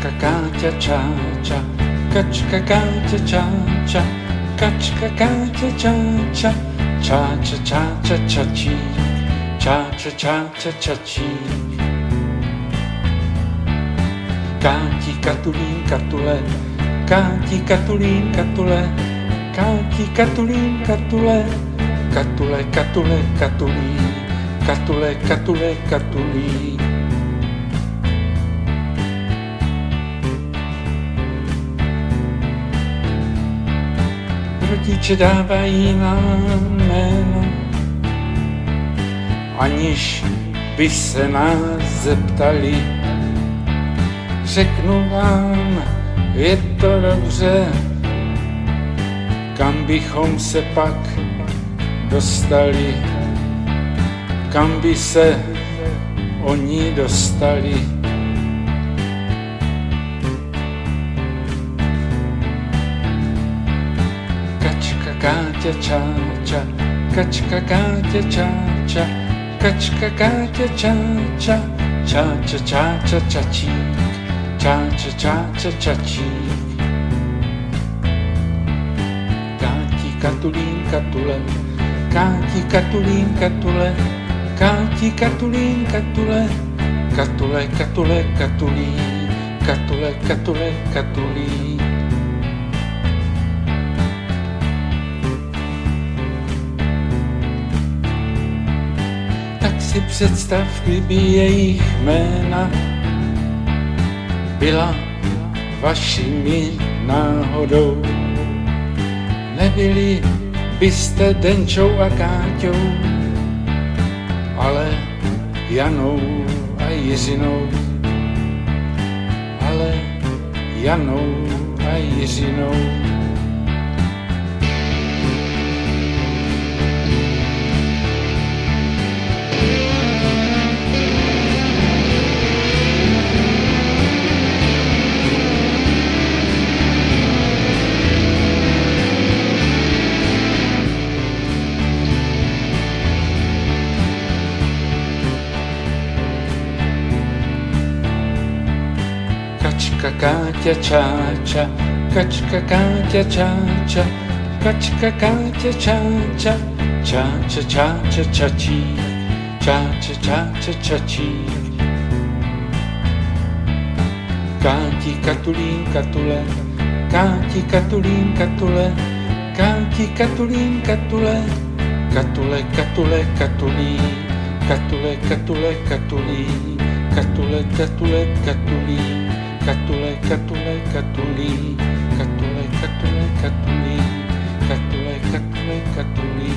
Kačka Káťa čáča, kačka Káťa čáča, kačka Káťa čáča, čáča čáča čačí, čáča čáča čačí. Káti Katulín Katule, Káti Katulín Katule, Káti Katulín Katule, Katule Katule Katulí, Katule Katule Katulí. Rodiče dávají nám jméno, aniž by se nás zeptali. Řeknu vám, je to dobře, kam bychom se pak dostali, kam by se oni dostali. Kačka Káťa čáča, kačka Káťa čáča, kačka Káťa čáča, čáča čáča čačí, čáča čáča čačí. Káti Katulín Katule, Káti Katulín Katule, Káti Katulín Katule, Katule Katule Katulí, Katule Katule Katulí. Tak si představ, kdyby jejich jména byla vašimi náhodou. Nebyli byste Denčou a Káťou, ale Janou a Jiřinou, ale Janou a Jiřinou. Kačka Káťa čáča, kačka Káťa čáča, kačka Káťa čáča, čáča čáča čačí, čáča čáča čačí. Káti Katulín Katule, Káti Katulín Katule, Káti Katulín Katule, Katule Katule Katulí, Katule Katule Katulí, Katule Katule Katulí. Katule, katule, katulí, katule, katule, katulí, katule, katule, katulí.